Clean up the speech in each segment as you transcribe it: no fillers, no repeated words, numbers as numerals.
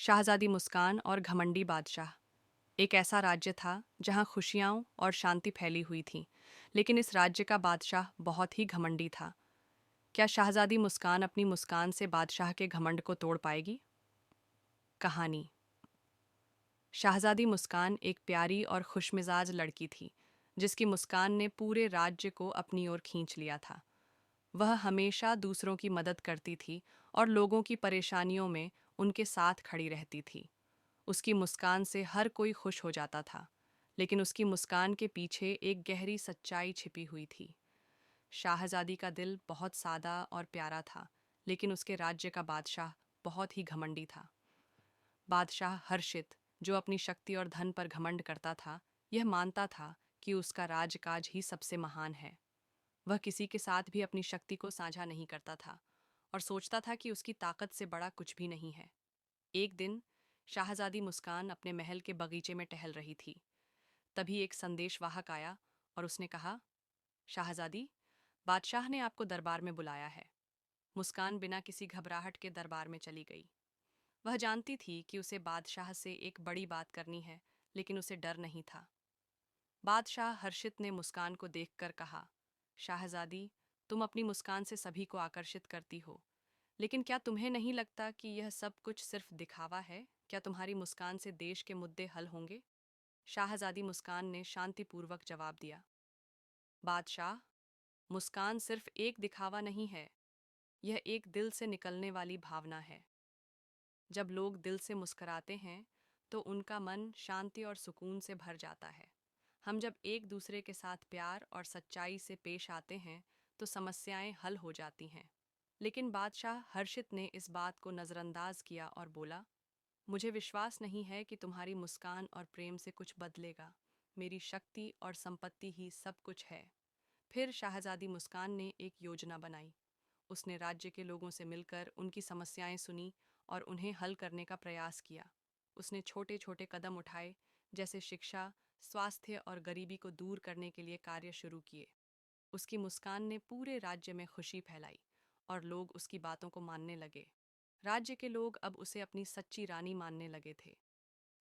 शाहजादी मुस्कान और घमंडी बादशाह। एक ऐसा राज्य था जहां खुशियां और शांति फैली हुई थी, लेकिन इस राज्य का बादशाह बहुत ही घमंडी था। क्या शाहजादी मुस्कान अपनी मुस्कान से बादशाह के घमंड को तोड़ पाएगी? कहानी। शाहजादी मुस्कान एक प्यारी और खुशमिजाज लड़की थी, जिसकी मुस्कान ने पूरे राज्य को अपनी ओर खींच लिया था। वह हमेशा दूसरों की मदद करती थी और लोगों की परेशानियों में उनके साथ खड़ी रहती थी। उसकी मुस्कान से हर कोई खुश हो जाता था, लेकिन उसकी मुस्कान के पीछे एक गहरी सच्चाई छिपी हुई थी। शाहजादी का दिल बहुत सादा और प्यारा था, लेकिन उसके राज्य का बादशाह बहुत ही घमंडी था। बादशाह हर्षित, जो अपनी शक्ति और धन पर घमंड करता था, यह मानता था कि उसका राजकाज ही सबसे महान है। वह किसी के साथ भी अपनी शक्ति को साझा नहीं करता था और सोचता था कि उसकी ताकत से बड़ा कुछ भी नहीं है। एक दिन शाहजादी मुस्कान अपने महल के बगीचे में टहल रही थी। तभी एक संदेशवाहक आया और उसने कहा, शाहजादी, बादशाह ने आपको दरबार में बुलाया है। मुस्कान बिना किसी घबराहट के दरबार में चली गई। वह जानती थी कि उसे बादशाह से एक बड़ी बात करनी है, लेकिन उसे डर नहीं था। बादशाह हर्षित ने मुस्कान को देखकर कहा, शाहजादी, तुम अपनी मुस्कान से सभी को आकर्षित करती हो, लेकिन क्या तुम्हें नहीं लगता कि यह सब कुछ सिर्फ दिखावा है? क्या तुम्हारी मुस्कान से देश के मुद्दे हल होंगे? शाहजादी मुस्कान ने शांतिपूर्वक जवाब दिया, बादशाह, मुस्कान सिर्फ एक दिखावा नहीं है, यह एक दिल से निकलने वाली भावना है। जब लोग दिल से मुस्कराते हैं, तो उनका मन शांति और सुकून से भर जाता है। हम जब एक दूसरे के साथ प्यार और सच्चाई से पेश आते हैं, तो समस्याएं हल हो जाती हैं। लेकिन बादशाह हर्षित ने इस बात को नज़रअंदाज किया और बोला, मुझे विश्वास नहीं है कि तुम्हारी मुस्कान और प्रेम से कुछ बदलेगा। मेरी शक्ति और संपत्ति ही सब कुछ है। फिर शाहजादी मुस्कान ने एक योजना बनाई। उसने राज्य के लोगों से मिलकर उनकी समस्याएं सुनी और उन्हें हल करने का प्रयास किया। उसने छोटे छोटे कदम उठाए, जैसे शिक्षा, स्वास्थ्य और गरीबी को दूर करने के लिए कार्य शुरू किए। उसकी मुस्कान ने पूरे राज्य में खुशी फैलाई और लोग उसकी बातों को मानने लगे। राज्य के लोग अब उसे अपनी सच्ची रानी मानने लगे थे।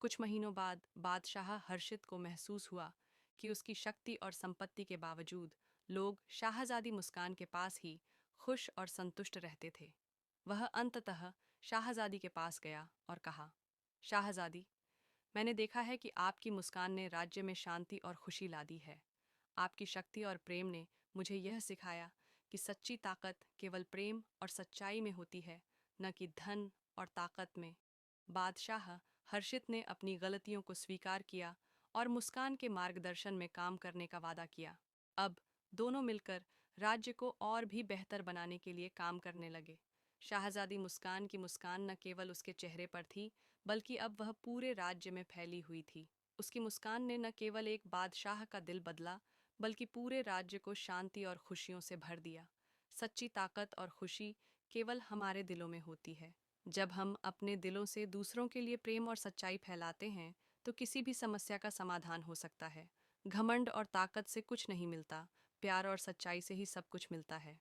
कुछ महीनों बाद बादशाह हर्षित को महसूस हुआ कि उसकी शक्ति और संपत्ति के बावजूद लोग शाहजादी मुस्कान के पास ही खुश और संतुष्ट रहते थे। वह अंततः शाहजादी के पास गया और कहा, शाहजादी, मैंने देखा है कि आपकी मुस्कान ने राज्य में शांति और खुशी ला दी है। आपकी शक्ति और प्रेम ने मुझे यह सिखाया कि सच्ची ताकत केवल प्रेम और सच्चाई में होती है, न कि धन और ताकत में। बादशाह हर्षित ने अपनी गलतियों को स्वीकार किया और मुस्कान के मार्गदर्शन में काम करने का वादा किया। अब दोनों मिलकर राज्य को और भी बेहतर बनाने के लिए काम करने लगे। शाहजादी मुस्कान की मुस्कान न केवल उसके चेहरे पर थी, बल्कि अब वह पूरे राज्य में फैली हुई थी। उसकी मुस्कान ने न केवल एक बादशाह का दिल बदला, बल्कि पूरे राज्य को शांति और खुशियों से भर दिया। सच्ची ताकत और खुशी केवल हमारे दिलों में होती है। जब हम अपने दिलों से दूसरों के लिए प्रेम और सच्चाई फैलाते हैं, तो किसी भी समस्या का समाधान हो सकता है। घमंड और ताकत से कुछ नहीं मिलता, प्यार और सच्चाई से ही सब कुछ मिलता है।